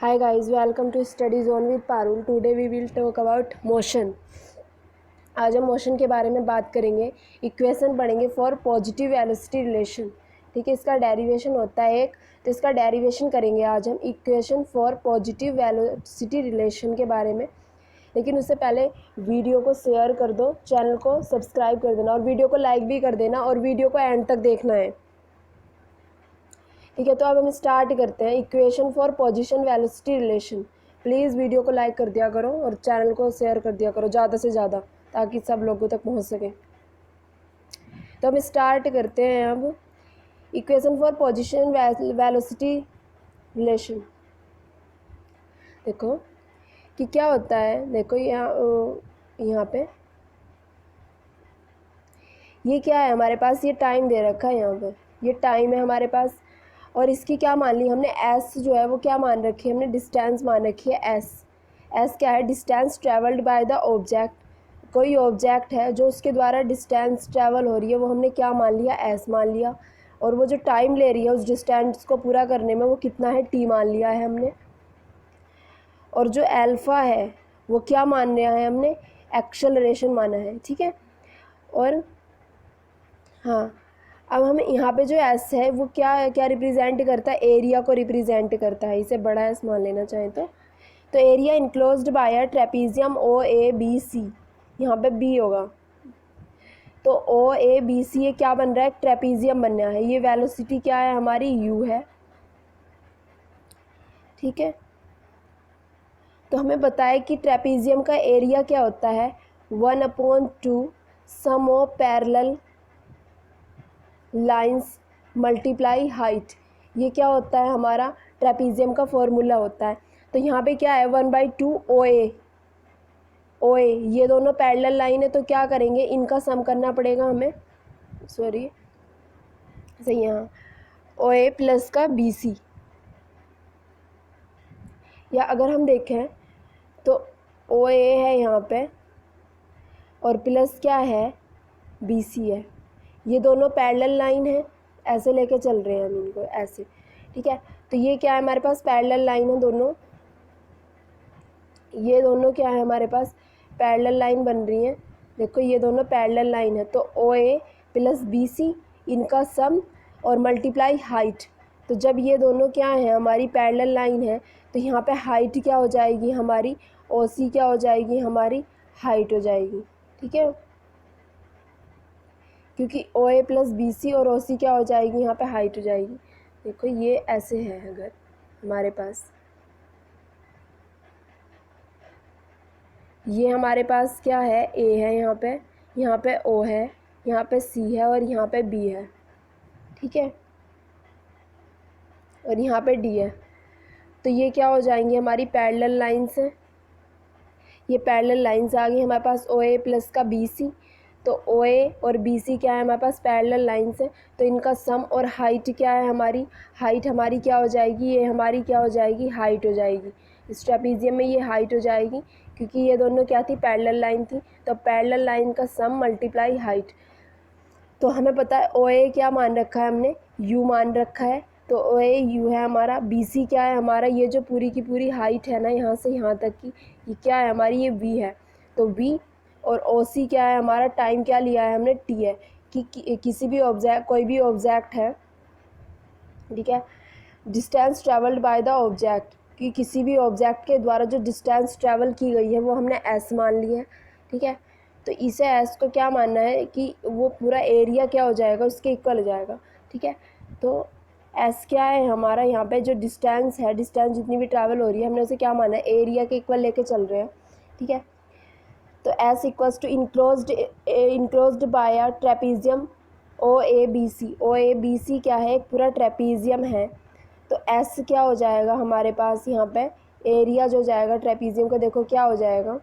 Hi guys, welcome to Study Zone with Parul. Today we will talk about motion. आज हम motion के बारे में बात करेंगे. इक्वेशन पढ़ेंगे फॉर पॉजिटिव वेलोसिटी रिलेशन. ठीक है, इसका डेरिवेशन होता है एक, तो इसका डेरिवेशन करेंगे आज हम equation for positive velocity relation के बारे में. लेकिन उससे पहले वीडियो को शेयर कर दो, चैनल को सब्सक्राइब कर देना और वीडियो को लाइक भी कर देना और वीडियो को एंड तक देखना है. ठीक है, तो अब हम स्टार्ट करते हैं. Equation for position velocity relation. Please video को लाइक कर दिया करो और चैनल को शेयर कर दिया करो ज़्यादा से ज़्यादा, ताकि सब लोगों तक पहुंच सके. तो हम स्टार्ट करते हैं अब. Equation for position velocity relation. देखो कि क्या होता है. देखो यहाँ पे ये क्या है हमारे पास, ये टाइम दे रखा है. यहाँ पे ये टाइम है हमारे पास और इसकी क्या मान ली हमने, एस जो है वो क्या मान रखी है हमने, डिस्टेंस मान रखी है एस. एस क्या है, distance travelled by the object. कोई ऑब्जेक्ट है जो उसके द्वारा डिस्टेंस ट्रेवल हो रही है, वो हमने क्या मान लिया, एस मान लिया. और वो जो टाइम ले रही है उस डिस्टेंस को पूरा करने में, वो कितना है, टी मान लिया है हमने. और जो एल्फ़ा है वो क्या मान लिया है हमने, एक्सेलरेशन माना है. ठीक है, और हाँ, अब हम यहाँ पे जो एस है वो क्या क्या रिप्रेजेंट करता है, एरिया को रिप्रेजेंट करता है. इसे बड़ा एस मान लेना चाहें तो area enclosed by a trapezium O A B C. यहाँ पे बी होगा तो ओ ए बी सी ये क्या बन रहा है, ट्रेपीजियम बनना है. ये वेलोसिटी क्या है हमारी, यू है. ठीक है, तो हमें बताया कि ट्रेपीजियम का एरिया क्या होता है, 1/2 sum of parallel lines multiply height. ये क्या होता है हमारा, ट्रेपीजियम का फॉर्मूला होता है. तो यहाँ पे क्या है, 1/2 ओ ए. ये दोनों पैरेलल लाइन है तो क्या करेंगे, इनका सम करना पड़ेगा हमें. सॉरी, सही, यहाँ ओ ए प्लस का बी सी. या अगर हम देखें तो ओ ए है यहाँ पे और प्लस क्या है, बी सी है. ये दोनों पैरेलल लाइन है, ऐसे लेके चल रहे हैं हम इनको ऐसे. ठीक है, तो ये क्या है हमारे पास, पैरेलल लाइन है दोनों. ये दोनों क्या है हमारे पास, पैरेलल लाइन बन रही हैं. देखो ये दोनों पैरेलल लाइन है, तो ओ ए प्लस बी सी इनका सम और मल्टीप्लाई हाइट. तो जब ये दोनों क्या है हमारी पैरेलल लाइन है, तो यहाँ पे हाइट क्या हो जाएगी हमारी, ओ सी क्या हो जाएगी हमारी, हाइट हो जाएगी. ठीक है, क्योंकि ओ ए प्लस बी सी और ओ सी क्या हो जाएगी, यहाँ पे हाइट हो जाएगी. देखो ये ऐसे है अगर हमारे पास, ये हमारे पास क्या है, ए है यहाँ पे ओ है, यहाँ पे सी है और यहाँ पे बी है. ठीक है, और यहाँ पे डी है. तो ये क्या हो जाएंगी हमारी पैरेलल लाइंस हैं. ये पैरेलल लाइंस आ गई हमारे पास, ओ ए प्लस का बी सी. तो ओ ए और बी सी क्या है हमारे पास, पैरेलल लाइंस है. तो इनका सम और हाइट क्या है हमारी, हाइट हमारी क्या हो जाएगी, ये हमारी क्या हो जाएगी, हाइट हो जाएगी. इस ट्रेपीजियम में ये हाइट हो जाएगी क्योंकि ये दोनों क्या थी, पैरेलल लाइन थी. तो पैरेलल लाइन का सम मल्टीप्लाई हाइट. तो हमें पता है ओ ए क्या मान रखा है हमने, यू मान रखा है. तो ओ ए यू है हमारा, बी सी क्या है हमारा, ये जो पूरी की पूरी हाइट है ना यहाँ से यहाँ तक की, ये क्या है हमारी, ये वी है. तो वी और ओ सी क्या है हमारा, टाइम क्या लिया है हमने, टी है. कि किसी भी ऑब्जेक्ट, कोई भी ऑब्जेक्ट है, ठीक है, distance travelled by the object, कि किसी भी ऑब्जेक्ट के द्वारा जो डिस्टेंस ट्रेवल की गई है वो हमने एस मान ली है. ठीक है, तो इसे एस को क्या मानना है कि वो पूरा एरिया क्या हो जाएगा, उसके इक्वल हो जाएगा. ठीक है, तो एस क्या है हमारा, यहाँ पे जो डिस्टेंस है, डिस्टेंस जितनी भी ट्रैवल हो रही है हमने उसे क्या माना है, एरिया के इक्वल लेके चल रहे हैं. ठीक है, तो S equals to enclosed by a trapezium O A B C. O A B C क्या है, एक पूरा ट्रेपीजियम है. तो एस क्या हो जाएगा हमारे पास, यहाँ पे एरिया जो जाएगा ट्रेपीजियम का, देखो क्या हो जाएगा,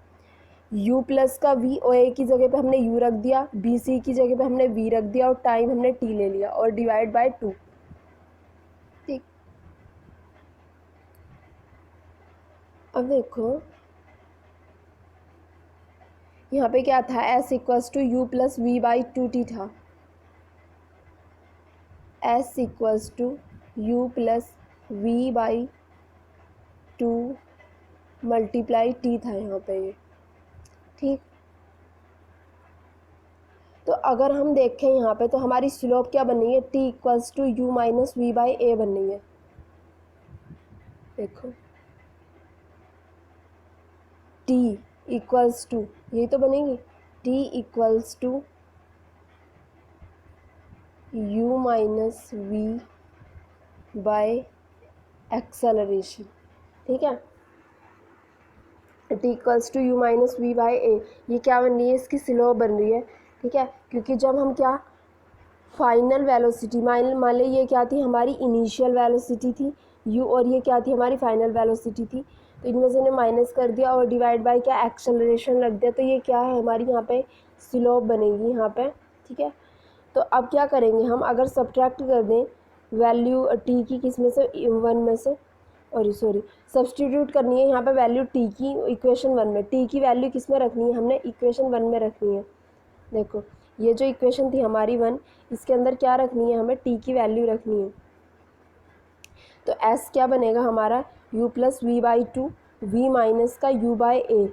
u प्लस का v. ओ ए की जगह पे हमने u रख दिया, बी सी की जगह पे हमने v रख दिया और टाइम हमने t ले लिया और डिवाइड बाय 2. ठीक, अब देखो यहाँ पे क्या था, s equals to u plus v by 2t था. s equals to u plus v by two multiply t था यहाँ पे ये, ठीक। तो अगर हम देखें यहाँ पे तो हमारी स्लोप क्या बन रही है, T equals to u minus v by a बन रही है। देखो टी इक्वल्स टू, यही तो बनेगी, T equals to u minus v by acceleration, ठीक है। T equals to u minus v by a, ये क्या बन रही है, इसकी स्लोप बन रही है, ठीक है। क्योंकि जब हम क्या फाइनल वेलोसिटी, मान ली ये क्या थी, हमारी इनिशियल वेलोसिटी थी u, और ये क्या थी, हमारी फाइनल वेलोसिटी थी, तो इनमें से ने माइनस कर दिया और डिवाइड बाय क्या एक्सेलरेशन रख दिया, तो ये क्या है, हमारी यहाँ पे स्लोप बनेगी यहाँ पे, ठीक है। तो अब क्या करेंगे हम, अगर सब्ट्रैक्ट कर दें वैल्यू टी की, किस में से, 1 में से, और सॉरी सब्सटीट्यूट करनी है यहाँ पे वैल्यू टी की इक्वेशन 1 में, टी की वैल्यू किस में रखनी है, हमने इक्वेशन 1 में रखनी है। देखो ये जो इक्वेशन थी हमारी 1, इसके अंदर क्या रखनी है, हमें टी की वैल्यू रखनी है। तो एस क्या बनेगा हमारा, u plus v by two, v minus का यू बाई ए,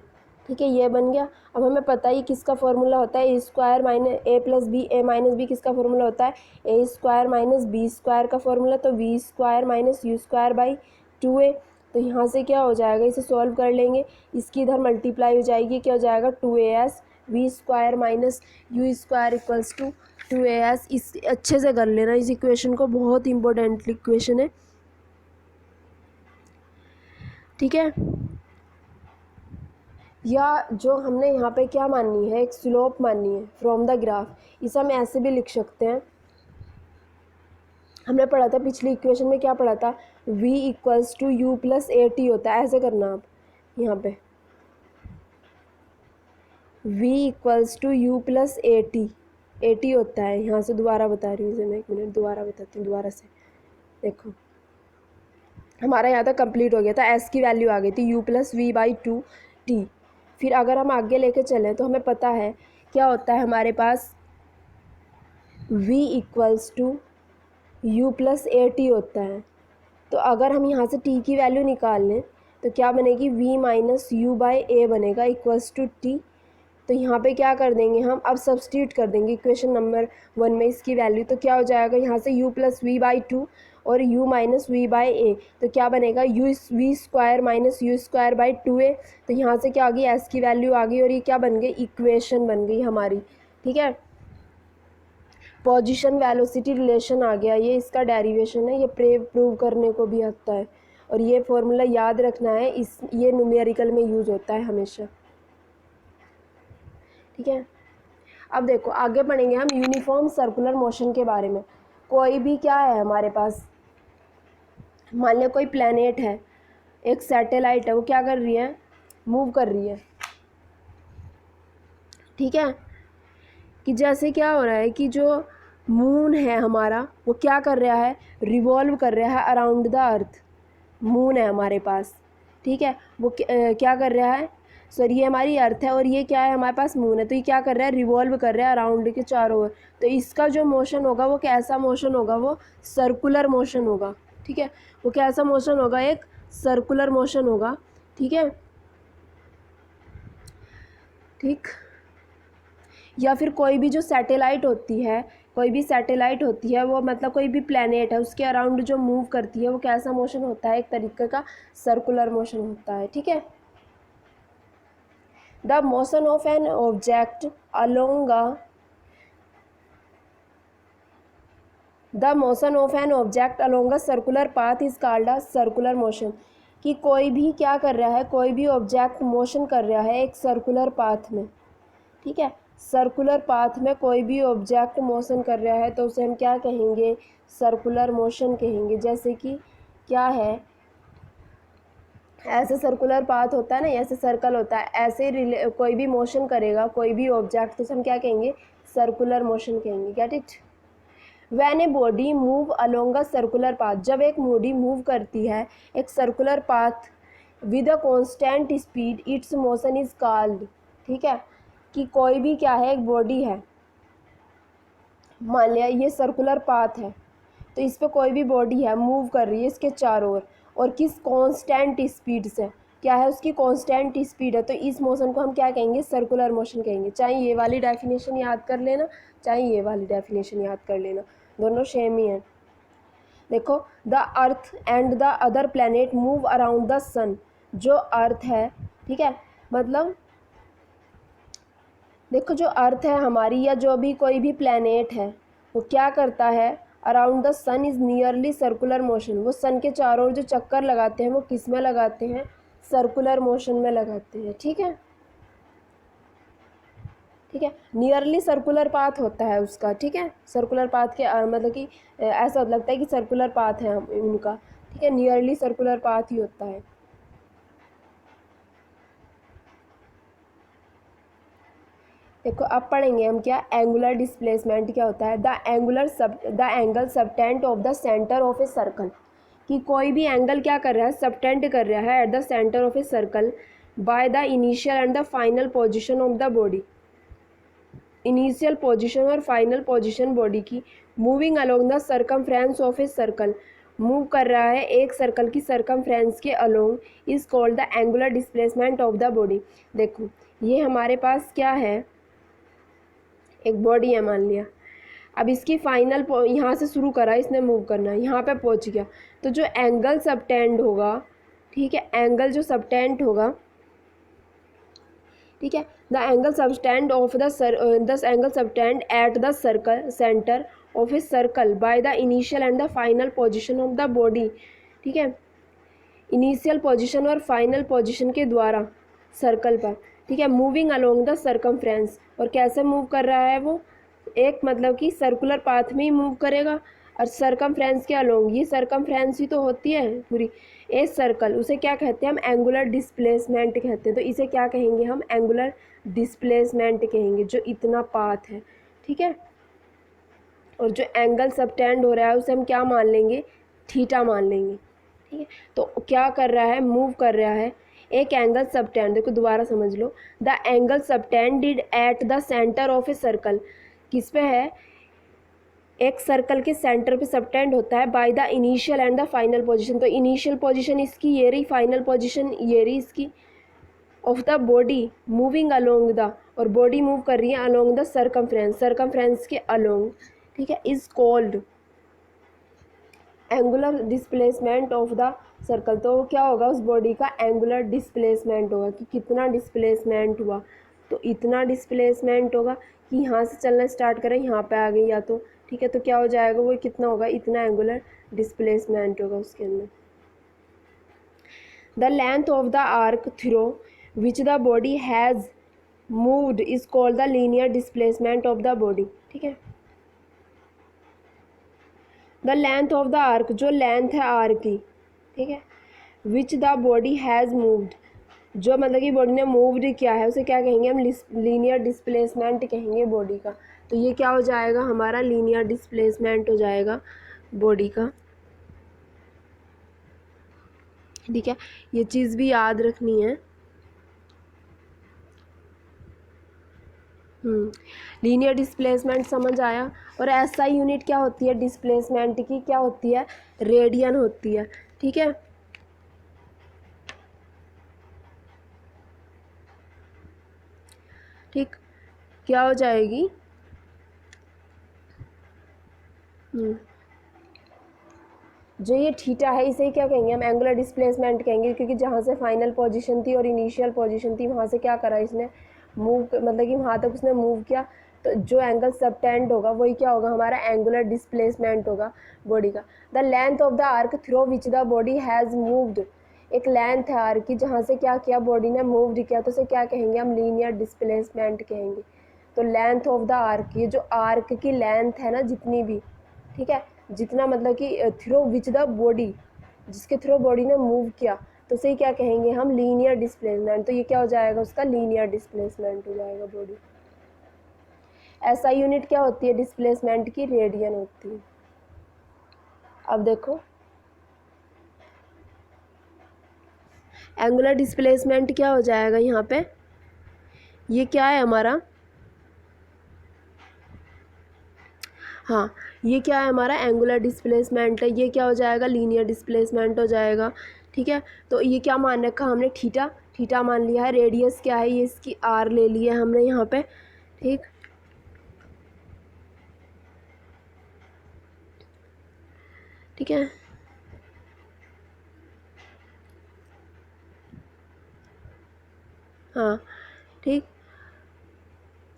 ठीक है, ये बन गया। अब हमें पता ही किसका फॉर्मूला होता है, a square minus a plus b, a minus b किसका फॉर्मूला होता है, a square minus b square का फॉर्मूला, तो v square minus u square by 2a। तो यहाँ से क्या हो जाएगा, इसे सॉल्व कर लेंगे, इसकी इधर मल्टीप्लाई हो जाएगी, क्या हो जाएगा 2as v square minus u square equals to 2as। इस अच्छे से कर लेना इस इक्वेशन को, बहुत इंपॉर्टेंट इक्वेशन है, ठीक है। या जो हमने यहाँ पे क्या माननी है, एक स्लोप माननी है फ्रॉम द ग्राफ, इसे हम ऐसे भी लिख सकते हैं। हमने पढ़ा था पिछली इक्वेशन में, क्या पढ़ा था, v equals to u plus a t होता है, ऐसे करना आप यहाँ पे v equals to u plus a t होता है, यहाँ से दोबारा बता रही हूँ इसे मैं, 1 मिनट दोबारा बताती हूँ दोबारा से। देखो हमारा यहाँ तक कंप्लीट हो गया था, s की वैल्यू आ गई थी u plus v by two t. फिर अगर हम आगे लेके चलें तो हमें पता है क्या होता है हमारे पास, v equals to u plus a t होता है। तो अगर हम यहाँ से t की वैल्यू निकाल लें तो क्या बनेगी, v माइनस यू बाई ए बनेगा इक्वल्स टू टी। तो यहाँ पे क्या कर देंगे हम, अब सब्सटीट्यूट कर देंगे इक्वेशन नंबर 1 में इसकी वैल्यू, तो क्या हो जाएगा यहाँ से u plus v by two और u minus v by a, तो क्या बनेगा v square minus u square by 2a। तो यहाँ से क्या आ गई, s की वैल्यू आ गई और ये क्या बन गई, इक्वेशन बन गई हमारी, ठीक है। पोजीशन वेलोसिटी रिलेशन आ गया, ये इसका डेरिवेशन है, ये प्रूव करने को भी आता है, और ये फॉर्मूला याद रखना है, ये न्यूमेरिकल में यूज होता है हमेशा, ठीक है। अब देखो आगे पढ़ेंगे हम यूनिफॉर्म सर्कुलर मोशन के बारे में। कोई भी क्या है हमारे पास, मान लिया कोई प्लेनेट है, एक सैटेलाइट है, वो क्या कर रही है, मूव कर रही है, ठीक है। कि जैसे क्या हो रहा है कि जो मून है हमारा, वो क्या कर रहा है, रिवॉल्व कर रहा है अराउंड द अर्थ। मून है हमारे पास, ठीक है, वो क्या कर रहा है, सॉरी ये हमारी अर्थ है और ये क्या है, हमारे पास मून है, तो ये क्या कर रहा है, रिवॉल्व कर रहा है अराउंड के चारों ओर। तो इसका जो मोशन होगा वो कैसा मोशन होगा, वो सर्कुलर मोशन होगा, ठीक है। वो कैसा मोशन होगा, एक सर्कुलर मोशन होगा, ठीक है, ठीक। या फिर कोई भी जो सैटेलाइट होती है, कोई भी सैटेलाइट होती है, वो मतलब कोई भी प्लैनेट है, उसके अराउंड जो मूव करती है वो कैसा मोशन होता है, एक तरीके का सर्कुलर मोशन होता है, ठीक है। The motion of an object along a circular path is called a circular motion. कि कोई भी क्या कर रहा है, कोई भी ऑब्जेक्ट मोशन कर रहा है एक सर्कुलर पाथ में, ठीक है। सर्कुलर पाथ में कोई भी ऑब्जेक्ट मोशन कर रहा है तो उसे हम क्या कहेंगे, सर्कुलर मोशन कहेंगे। जैसे कि क्या है, ऐसे सर्कुलर पाथ होता है ना, ऐसे सर्कल होता है, ऐसे कोई भी मोशन करेगा कोई भी ऑब्जेक्ट, तो उसे हम क्या कहेंगे, सर्कुलर मोशन कहेंगे। Get it. When a body move along a circular path, जब एक बॉडी मूव करती है एक circular path with a constant speed, it's motion is called, ठीक है। कि कोई भी क्या है, एक बॉडी है, मान लिया ये सर्कुलर पाथ है, तो इस पर कोई भी बॉडी है मूव कर रही है इसके चारों ओर, और किस कांस्टेंट स्पीड से, क्या है उसकी कांस्टेंट स्पीड है, तो इस मोशन को हम क्या कहेंगे, सर्कुलर मोशन कहेंगे। चाहे ये वाली डेफिनेशन याद कर लेना, चाहे ये वाली डेफिनेशन याद कर लेना, दोनों सेम ही है। देखो, the earth and the other planet move around the sun, जो अर्थ है, ठीक है, मतलब देखो जो अर्थ है हमारी या जो भी कोई भी प्लैनेट है वो क्या करता है, around the sun is nearly circular motion, वो सन के चारों ओर जो चक्कर लगाते हैं वो किस में लगाते हैं, सर्कुलर मोशन में लगाते हैं। ठीक है, ठीक है, नियरली सर्कुलर पाथ होता है उसका। ठीक है, सर्कुलर पाथ के मतलब कि ऐसा लगता है कि सर्कुलर पाथ है उनका। ठीक है, नियरली सर्कुलर पाथ ही होता है। देखो अब पढ़ेंगे हम क्या, एंगुलर डिस्प्लेसमेंट क्या होता है। The angle subtend of the centre of a circle, कि कोई भी एंगल क्या कर रहा है, सबटेंड कर रहा है at the centre of a circle by the initial and the final position of the body, initial position और फाइनल पोजीशन बॉडी की, moving along the circumference of a circle, move कर रहा है एक सर्कल की सर्कमफ्रेंस के along, is called the angular displacement of the body. देखो ये हमारे पास क्या है, एक बॉडी है मान लिया, अब इसकी फाइनल यहाँ से शुरू करा इसने मूव करना, यहाँ पे पहुँच गया, तो जो एंगल सबटेंड होगा, ठीक है, एंगल जो सबटेंड होगा, ठीक है, the angle subtend of the angle subtend at the circle centre of a circle by the initial and the final position of the body. ठीक है, इनिशियल पोजीशन और फाइनल पोजीशन के द्वारा सर्कल पर, ठीक है, मूविंग अलोंग द सर्कमफ्रेंस, और कैसे मूव कर रहा है वो, एक मतलब कि सर्कुलर पाथ में ही मूव करेगा, और सर्कमफ्रेंस के अलोंग, ये सर्कमफ्रेंस ही तो होती है पूरी ए सर्कल, उसे क्या कहते हैं हम, एंगुलर डिस्प्लेसमेंट कहते हैं। तो इसे क्या कहेंगे हम, एंगुलर डिस्प्लेसमेंट कहेंगे, जो इतना पाथ है। ठीक है, और जो एंगल सबटेंड हो रहा है उसे हम क्या मान लेंगे, थीटा मान लेंगे। ठीक है, तो क्या कर रहा है, मूव कर रहा है एक एंगल सबटेंड, देखो दोबारा समझ लो, the angle subtended at the centre of a circle, किस पे है, एक सर्कल के सेंटर पे सबटेंड होता है by the initial and the final position, तो इनिशियल पोजीशन इसकी ये रही, फाइनल पोजीशन ये रही इसकी, of the body moving along the, और बॉडी मूव कर रही है अलोंग द सर्कमफ्रेंस के अलोंग। ठीक है, is called angular displacement of the circle, तो क्या होगा उस बॉडी का, एंगुलर डिस्प्लेसमेंट होगा, कि कितना डिस्प्लेसमेंट हुआ, तो इतना डिस्प्लेसमेंट होगा कि यहाँ से चलना स्टार्ट करें यहाँ पे आ गई या तो, ठीक है, तो क्या हो जाएगा वो, कितना होगा, इतना एंगुलर डिस्प्लेसमेंट होगा उसके अंदर। The length of the arc through which the body has moved is called the linear displacement of the body. ठीक है, the length of the arc, जो लेंथ है आर्क की, ठीक है, which the body has moved, जो मतलब कि बॉडी ने मूव्ड किया है उसे क्या कहेंगे हम, लीनियर डिस्प्लेसमेंट कहेंगे बॉडी का। तो ये क्या हो जाएगा हमारा, लीनियर डिस्प्लेसमेंट हो जाएगा बॉडी का। ठीक है, ये चीज़ भी याद रखनी है। लीनियर डिस्प्लेसमेंट समझ आया। और SI यूनिट क्या होती है डिस्प्लेसमेंट की, क्या होती है, रेडियन होती है। ठीक है, ठीक, क्या हो जाएगी, जो ये थीटा है इसे क्या कहेंगे हम, एंगुलर डिस्प्लेसमेंट कहेंगे, क्योंकि जहाँ से फाइनल पोजीशन थी और इनिशियल पोजीशन थी वहाँ से क्या करा इसने, मूव, मतलब कि वहाँ तक उसने मूव किया, तो जो एंगल सबटेंड होगा वही क्या होगा हमारा, एंगुलर डिस्प्लेसमेंट होगा बॉडी का। The length of the arc through which the body has moved, एक लेंथ है आर्क की जहाँ से क्या किया, बॉडी ने मूव्ड किया, तो उसे क्या कहेंगे हम, लीनियर डिस्प्लेसमेंट कहेंगे। तो लेंथ ऑफ द आर्क, ये जो आर्क की लेंथ है ना जितनी भी, ठीक है, जितना मतलब कि थ्रू विच द बॉडी, जिसके थ्रू बॉडी ने मूव किया, तो उसे क्या कहेंगे हम, लीनियर डिस्प्लेसमेंट। तो ये क्या हो जाएगा उसका, लीनियर डिस्प्लेसमेंट हो जाएगा बॉडी। SI यूनिट क्या होती है डिस्प्लेसमेंट की, रेडियन होती है। अब देखो एंगुलर डिस्प्लेसमेंट क्या हो जाएगा यहाँ पे, ये क्या है हमारा, हाँ, ये क्या है हमारा एंगुलर डिस्प्लेसमेंट है, ये क्या हो जाएगा लीनियर डिस्प्लेसमेंट हो जाएगा। ठीक है, तो ये क्या मान रखा हमने थीटा, थीटा मान लिया है। रेडियस क्या है, ये इसकी आर ले लिया है हमने यहाँ पे। ठीक, ठीक है, हाँ ठीक,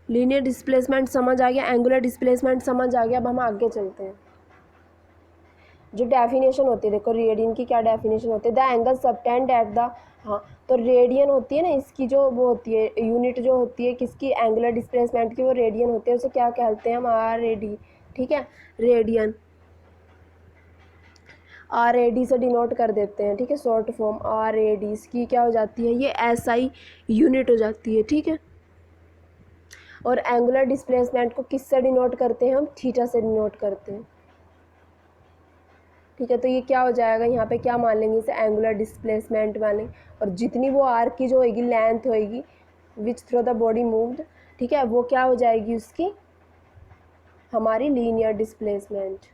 लीनियर डिस्प्लेसमेंट समझ आ गया, एंगुलर डिस्प्लेसमेंट समझ आ गया। अब हम आगे चलते हैं। जो डेफिनेशन होती है, देखो रेडियन की क्या डेफिनेशन होती है, the angle subtend at the, हाँ तो रेडियन होती है ना इसकी, जो वो होती है यूनिट जो होती है किसकी, एंगुलर डिस्प्लेसमेंट की, वो रेडियन होती है। उसे क्या कहते हैं हम, आर ए डी। ठीक है, रेडियन आर ए डी से डिनोट कर देते हैं। ठीक है, short form R A D, इसकी क्या हो जाती है, ये एस आई यूनिट हो जाती है। ठीक है, और एंगुलर डिस्प्लेसमेंट को किससे डिनोट करते हैं हम, थीटा से डिनोट करते हैं। ठीक है, तो ये क्या हो जाएगा, यहाँ पे क्या मान लेंगे इसे, एंगुलर डिस्प्लेसमेंट मान लेंगे। और जितनी वो आर्क की जो होगी लेंथ होगी which through the body moved, ठीक है, वो क्या हो जाएगी उसकी, हमारी लीनियर डिस्प्लेसमेंट।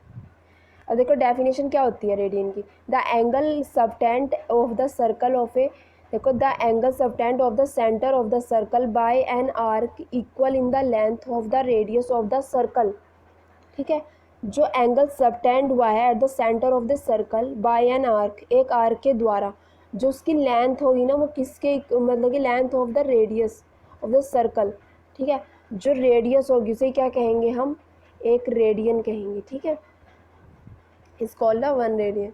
अब देखो डेफिनेशन क्या होती है रेडियन की, the angle subtend of the circle of a, देखो the angle subtend of the centre of the circle by an arc equal in the length of the radius of the circle. ठीक है, जो angle subtend हुआ है at the centre of the circle by an arc, एक arc के द्वारा, जो उसकी लेंथ होगी ना वो किसके, मतलब कि length of the radius of the circle. ठीक है, जो रेडियस होगी उसे क्या कहेंगे हम, एक रेडियन कहेंगे। ठीक है, इस कॉल्ड द 1 रेडियन।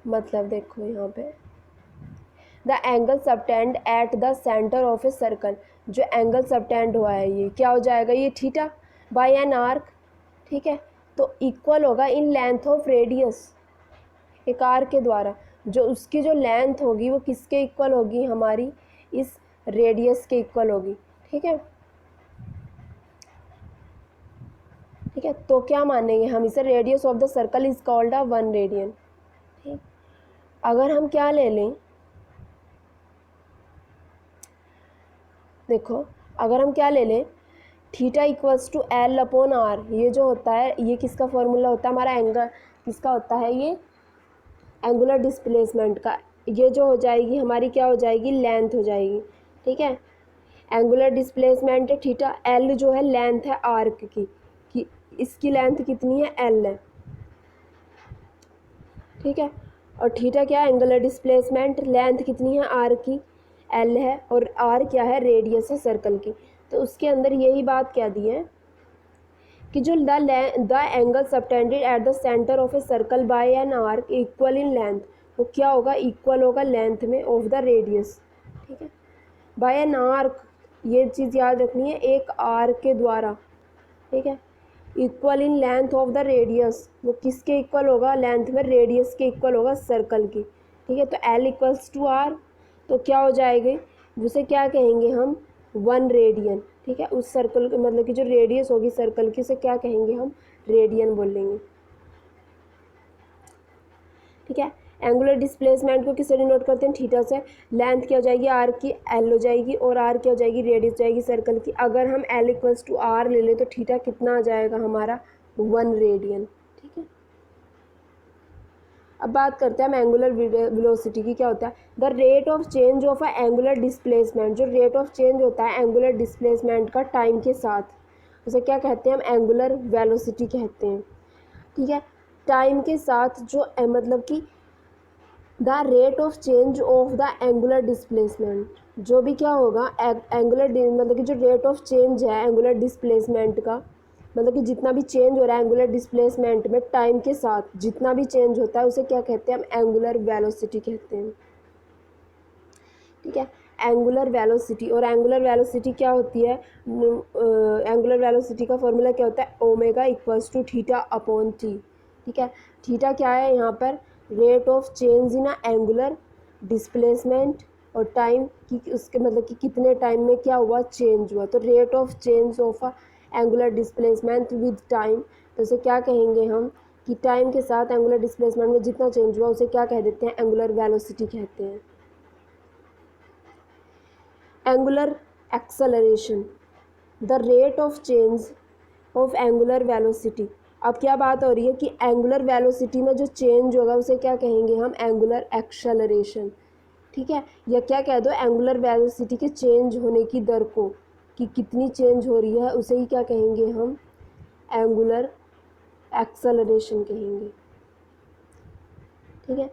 मतलब देखो यहाँ पे the angle subtend eight the centre of a circle, जो एंगल सबटेंड हुआ है ये क्या हो जाएगा, ये थीटा बाय एन आर्क। ठीक है, तो इक्वल होगा इन लेंथ ऑफ रेडियस, एक आर्क के द्वारा, जो उसकी जो लेंथ होगी वो किसके इक्वल होगी, हमारी इस रेडियस के इक्वल होगी। ठीक है, ठीक है, तो क्या मानेंगे हम इसे, radius of the circle is called a 1 radian. ठीक, अगर हम क्या ले लें, देखो अगर हम क्या ले लें, theta equals to l upon r, ये जो होता है ये किसका फॉर्मूला होता है, हमारा एंगल किसका होता है, ये एंगुलर डिस्प्लेसमेंट का। ये जो हो जाएगी हमारी क्या हो जाएगी, लेंथ हो जाएगी। ठीक है, एंगुलर डिस्प्लेसमेंट है थीटा, एल जो है लेंथ है आर्क की, कि इसकी लेंथ कितनी है, एल है। ठीक है, और थीटा क्या है, एंगुलर डिस्प्लेसमेंट, लेंथ कितनी है आर की, एल है, और आर क्या है, रेडियस है सर्कल की। तो उसके अंदर यही बात क्या दी है कि जो the angle subtended at the centre of a circle by an arc equal in length, वो क्या होगा, इक्वल होगा लेंथ में ऑफ द रेडियस। ठीक है, बाय एन आर्क, ये चीज़ याद रखनी है, एक आर्क के द्वारा। ठीक है, equal in length of the radius, वो किसके इक्वल होगा, लेंथ में रेडियस के इक्वल होगा सर्कल की। ठीक है, तो एल इक्वल्स टू आर, तो क्या हो जाएगी, उसे क्या कहेंगे हम, 1 रेडियन। ठीक है, उस सर्कल के मतलब कि जो रेडियस होगी सर्कल की उसे क्या कहेंगे हम, रेडियन बोलेंगे। ठीक है, एंगुलर डिस्प्लेसमेंट को किससे डिनोट करते हैं, थीटा से। लेंथ क्या हो जाएगी, आर की, एल हो जाएगी, और आर क्या हो जाएगी, रेडियस हो जाएगी सर्कल की। अगर हम एल इक्वल्स टू आर ले लें तो थीटा कितना आ जाएगा हमारा, 1 रेडियन। ठीक है, अब बात करते हैं हम एंगुलर वेलोसिटी की। क्या होता है, the rate of change of a angular displacement, जो रेट ऑफ चेंज होता है एंगुलर डिस्प्लेसमेंट का टाइम के साथ, उसे क्या कहते हैं हम, एंगुलर वेलोसिटी कहते हैं। ठीक है, टाइम के साथ जो मतलब कि the rate of change of the angular displacement, जो भी क्या होगा एंगुलर मतलब कि जो रेट ऑफ चेंज है एंगुलर डिस्प्लेसमेंट का, मतलब कि जितना भी चेंज हो रहा है एंगुलर डिस्प्लेसमेंट में टाइम के साथ जितना भी चेंज होता है उसे क्या कहते हैं हम, एंगुलर वेलोसिटी कहते हैं। ठीक है, एंगुलर वेलोसिटी, और एंगुलर वेलोसिटी क्या होती है, एंगुलर वेलोसिटी का फॉर्मूला क्या होता है, omega equals to theta upon t. ठीक है, थीटा क्या है यहाँ पर, rate of change in angular displacement, और टाइम की उसके मतलब कि कितने टाइम में क्या हुआ, चेंज हुआ। तो rate of change of a angular displacement with time, तो उसे क्या कहेंगे हम, कि टाइम के साथ एंगुलर डिस्प्लेसमेंट में जितना चेंज हुआ उसे क्या कह देते हैं, एंगुलर वेलोसिटी कहते हैं। Angular acceleration, the rate of change of angular velocity. अब क्या बात हो रही है कि एंगुलर वेलोसिटी में जो चेंज होगा उसे क्या कहेंगे हम, एंगुलर एक्सेलरेशन। ठीक है, या क्या कह दो, एंगुलर वेलोसिटी के चेंज होने की दर को, कि कितनी चेंज हो रही है, उसे ही क्या कहेंगे हम, एंगुलर एक्सेलरेशन कहेंगे। ठीक है,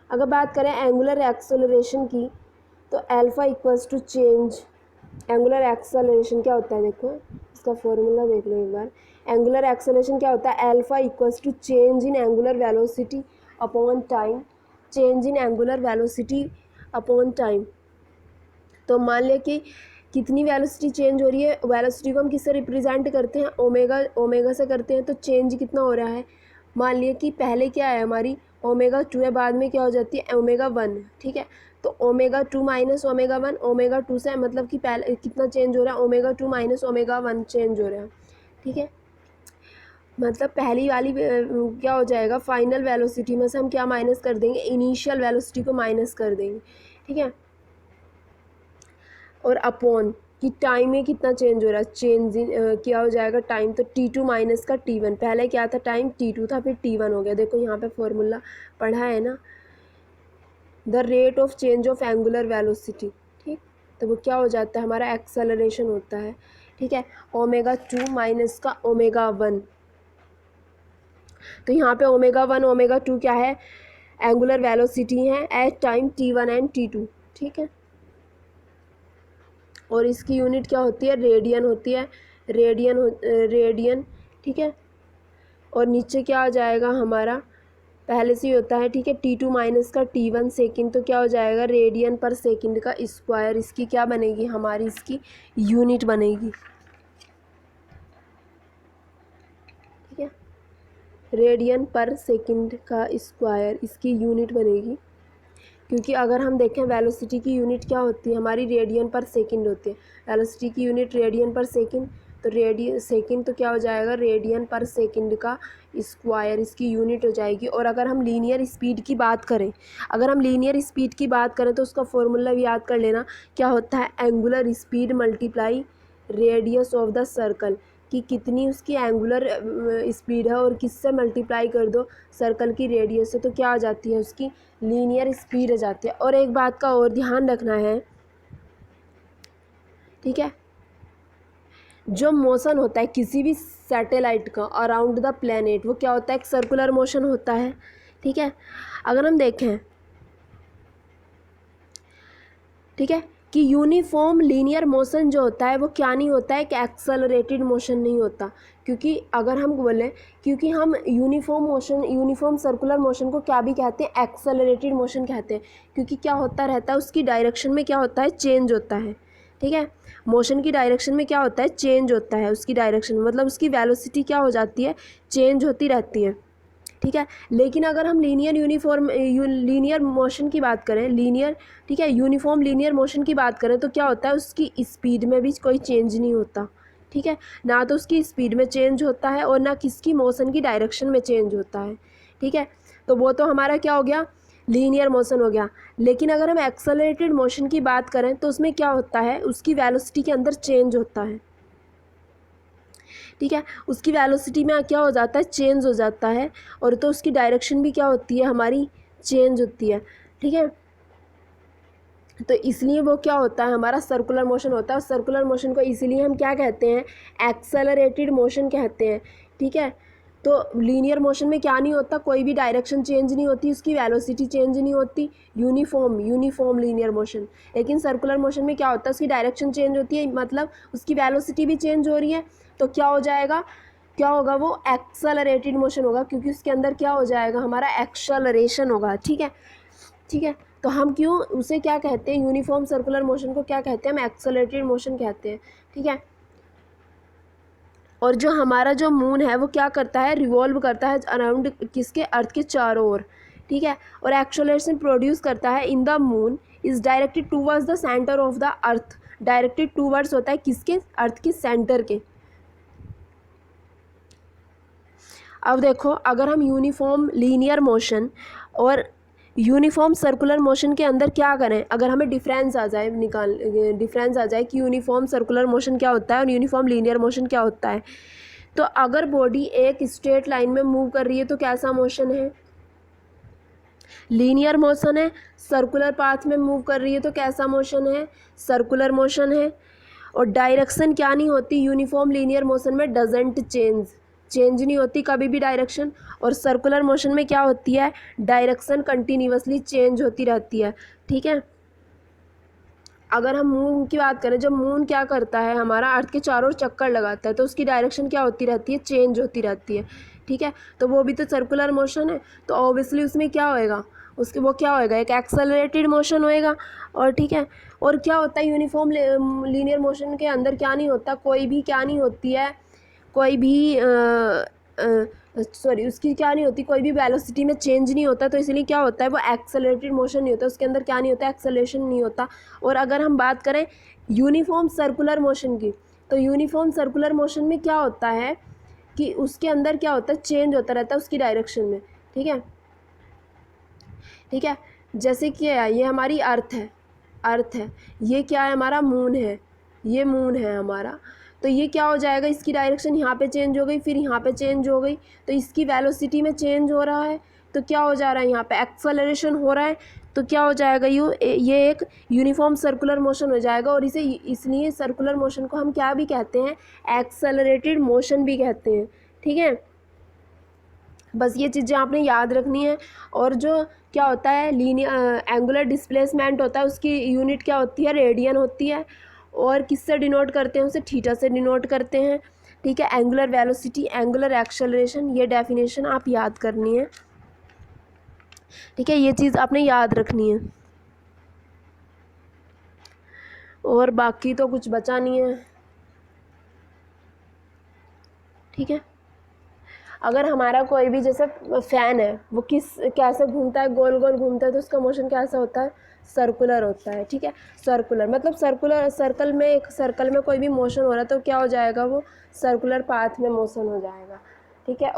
अगर बात करें एंगुलर एक्सेलरेशन की तो alpha equals to change, angular acceleration क्या होता है, देखो इसका फॉर्मूला देख लो एक बार। एंगुलर एक्सेलरेशन क्या होता है, alpha equals to change in angular velocity upon time, change in angular velocity upon time. तो मान लिया कि कितनी वेलोसिटी चेंज हो रही है, वेलोसिटी को हम किससे रिप्रेजेंट करते हैं, ओमेगा, ओमेगा से करते हैं। तो चेंज कितना हो रहा है, मान लिया कि पहले क्या है हमारी ओमेगा 2 है, बाद में क्या हो जाती है ओमेगा 1। ठीक है, तो ओमेगा 2 माइनस ओमेगा 1, ओमेगा 2 से मतलब कि पहले कितना चेंज हो रहा है, ओमेगा 2 माइनस ओमेगा 1 चेंज हो रहा है। ठीक है, मतलब पहली वाली क्या हो जाएगा, फाइनल वेलोसिटी में से हम क्या माइनस कर देंगे, इनिशियल वेलोसिटी को माइनस कर देंगे। ठीक है, और अपॉन कि टाइम में कितना चेंज हो रहा है, चेंज इन क्या हो जाएगा टाइम, तो T2 माइनस का T1, पहले क्या था टाइम T2 था, फिर T1 हो गया। देखो यहाँ पे फॉर्मूला पढ़ा है ना, the rate of change of angular velocity. ठीक, तो वो क्या हो जाता है, हमारा एक्सेलरेशन होता है। ठीक है, ओमेगा 2 माइनस का ओमेगा 1, तो यहाँ पे ओमेगा 1 ओमेगा 2 क्या है, एंगुलर वेलोसिटी है at time T1 and T2। ठीक है, और इसकी यूनिट क्या होती है, रेडियन होती है, रेडियन। ठीक है, और नीचे क्या आ जाएगा हमारा, पहले से ही होता है। ठीक है, T2 माइनस का T1 सेकेंड, तो क्या हो जाएगा रेडियन पर सेकेंड का स्क्वायर, इसकी क्या बनेगी हमारी, इसकी यूनिट बनेगी। ठीक है, रेडियन पर सेकेंड का स्क्वायर इसकी यूनिट बनेगी, क्योंकि अगर हम देखें वेलोसिटी की यूनिट क्या होती है हमारी, रेडियन पर सेकंड होती है। वेलोसिटी की यूनिट रेडियन पर सेकंड, तो रेडियन सेकंड तो क्या हो जाएगा, रेडियन पर सेकंड का स्क्वायर इसकी यूनिट हो जाएगी। और अगर हम लीनियर स्पीड की बात करें, अगर हम लीनियर स्पीड की बात करें तो उसका फॉर्मूला भी याद कर लेना, क्या होता है, angular speed multiply radius of the circle, कि कितनी उसकी एंगुलर स्पीड है और किससे मल्टीप्लाई कर दो, सर्कल की रेडियस से, तो क्या आ जाती है उसकी लीनियर स्पीड आ जाती है। और एक बात का और ध्यान रखना है, ठीक है, जो मोशन होता है किसी भी सैटेलाइट का अराउंड द प्लेनेट, वो क्या होता है, एक सर्कुलर मोशन होता है। ठीक है, अगर हम देखें, ठीक है, कि यूनिफॉर्म लीनियर मोशन जो होता है वो क्या नहीं होता है, कि एक्सेलरेटेड मोशन नहीं होता। क्योंकि अगर हम बोलें, क्योंकि हम uniform motion, uniform circular motion को क्या भी कहते हैं, एक्सेलरेटेड मोशन कहते हैं। क्योंकि क्या होता रहता है, उसकी डायरेक्शन में क्या होता है, चेंज होता है। ठीक है, मोशन की डायरेक्शन में क्या होता है, चेंज होता है उसकी डायरेक्शन, मतलब उसकी वेलोसिटी क्या हो जाती है, चेंज होती रहती है। ठीक है, लेकिन अगर हम लीनियर मोशन की बात करें, लीनियर, ठीक है, यूनिफॉर्म लीनियर मोशन की बात करें, तो क्या होता है, उसकी स्पीड में भी कोई चेंज नहीं होता। ठीक है, ना तो उसकी स्पीड में चेंज होता है और ना किसकी मोशन की डायरेक्शन में चेंज होता है। ठीक है, तो वो तो हमारा क्या हो गया, लीनियर मोशन हो गया। लेकिन अगर हम एक्सेलरेटेड मोशन की बात करें तो उसमें क्या होता है, उसकी वेलोसिटी के अंदर चेंज होता है। ठीक है, उसकी वेलोसिटी में क्या हो जाता है, चेंज हो जाता है, और तो उसकी डायरेक्शन भी क्या होती है हमारी, चेंज होती है। ठीक है, तो इसलिए वो क्या होता है, हमारा सर्कुलर मोशन होता है। और सर्कुलर मोशन को इसीलिए हम क्या कहते हैं, एक्सेलरेटेड मोशन कहते हैं। ठीक है, तो लीनियर मोशन में क्या नहीं होता, कोई भी डायरेक्शन चेंज नहीं होती, उसकी वेलोसिटी चेंज नहीं होती, यूनिफॉर्म लीनियर मोशन। लेकिन सर्कुलर मोशन में क्या होता है, उसकी डायरेक्शन चेंज होती है, मतलब उसकी वेलोसिटी भी चेंज हो रही है, तो क्या हो जाएगा, क्या होगा, वो एक्सेलरेटेड मोशन होगा, क्योंकि उसके अंदर क्या हो जाएगा, हमारा एक्सेलरेशन होगा। ठीक है, ठीक है, तो हम क्यों उसे क्या कहते हैं, यूनिफॉर्म सर्कुलर मोशन को क्या कहते हैं, हम एक्सेलरेटेड मोशन कहते हैं। ठीक है, और जो हमारा जो मून है वो क्या करता है, रिवॉल्व करता है अराउंड किसके, अर्थ के चारों ओर। ठीक है, और एक्सेलरेशन प्रोड्यूस करता है in the moon is directed towards the centre of the earth, directed towards होता है किसके, अर्थ के सेंटर के। अब देखो, अगर हम यूनिफॉर्म लीनियर मोशन और यूनिफॉर्म सर्कुलर मोशन के अंदर क्या करें, अगर हमें डिफरेंस आ जाए, डिफरेंस आ जाए कि यूनिफॉर्म सर्कुलर मोशन क्या होता है और यूनिफॉर्म लीनियर मोशन क्या होता है, तो अगर बॉडी एक स्ट्रेट लाइन में मूव कर रही है तो कैसा मोशन है, लीनियर मोशन है। सर्कुलर पाथ में मूव कर रही है तो कैसा मोशन है, सर्कुलर मोशन है। और डायरेक्शन क्या नहीं होती, यूनिफॉर्म लीनियर मोशन में डजेंट चेंज नहीं होती कभी भी डायरेक्शन। और सर्कुलर मोशन में क्या होती है, डायरेक्शन कंटिन्यूअसली चेंज होती रहती है। ठीक है, अगर हम मून की बात करें, जब मून क्या करता है, हमारा अर्थ के चारों ओर चक्कर लगाता है, तो उसकी डायरेक्शन क्या होती रहती है, चेंज होती रहती है। ठीक है, तो वो भी तो सर्कुलर मोशन है, तो ऑब्वियसली उसमें क्या होएगा, उसके वो क्या होएगा, एक एक्सेलरेटेड मोशन होएगा। और ठीक है, और क्या होता है यूनिफॉर्म लीनियर मोशन के अंदर क्या नहीं होता, कोई भी क्या नहीं होती है, कोई भी सॉरी उसकी क्या नहीं होती, कोई भी वेलोसिटी में चेंज नहीं होता, तो इसलिए क्या होता है, वो एक्सेलरेटेड मोशन नहीं होता, उसके अंदर क्या नहीं होता, एक्सेलरेशन नहीं होता। और अगर हम बात करें यूनिफॉर्म सर्कुलर मोशन की, तो यूनिफॉर्म सर्कुलर मोशन में क्या होता है कि उसके अंदर क्या होता है, चेंज होता रहता है उसकी डायरेक्शन में। ठीक है, ठीक है, जैसे कि ये हमारी अर्थ है, ये क्या है, हमारा मून है, ये मून है हमारा। तो ये क्या हो जाएगा, इसकी डायरेक्शन यहाँ पे चेंज हो गई, फिर यहाँ पे चेंज हो गई, तो इसकी वेलोसिटी में चेंज हो रहा है, तो क्या हो जा रहा है, यहाँ पे एक्सेलरेशन हो रहा है, तो क्या हो जाएगा, ये एक यूनिफॉर्म सर्कुलर मोशन हो जाएगा। और इसे इसलिए सर्कुलर मोशन को हम क्या भी कहते हैं, एक्सेलरेटेड मोशन भी कहते हैं। ठीक है, बस ये चीज़ें आपने याद रखनी है। और जो क्या होता है, लीनियर एंगुलर डिस्प्लेसमेंट होता है, उसकी यूनिट क्या होती है, रेडियन होती है। और किससे डिनोट करते हैं, उसे थीटा से डिनोट करते हैं। ठीक है, एंगुलर वेलोसिटी, एंगुलर एक्सेलरेशन, ये डेफिनेशन आप याद करनी है। ठीक है, ये चीज़ आपने याद रखनी है। और बाकी तो कुछ बचा नहीं है। ठीक है, अगर हमारा कोई भी जैसे फ़ैन है, वो कैसे घूमता है, गोल गोल घूमता है, तो उसका मोशन कैसा होता है, सर्कुलर होता है। ठीक है, सर्कुलर मतलब एक सर्कल में कोई भी मोशन हो रहा है तो क्या हो जाएगा, वो सर्कुलर पाथ में मोशन हो जाएगा। ठीक है,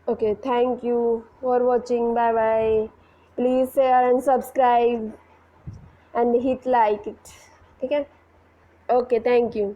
okay, thank you for watching, bye bye. Please share and subscribe and hit like it. ठीक है, ओके, थैंक यू।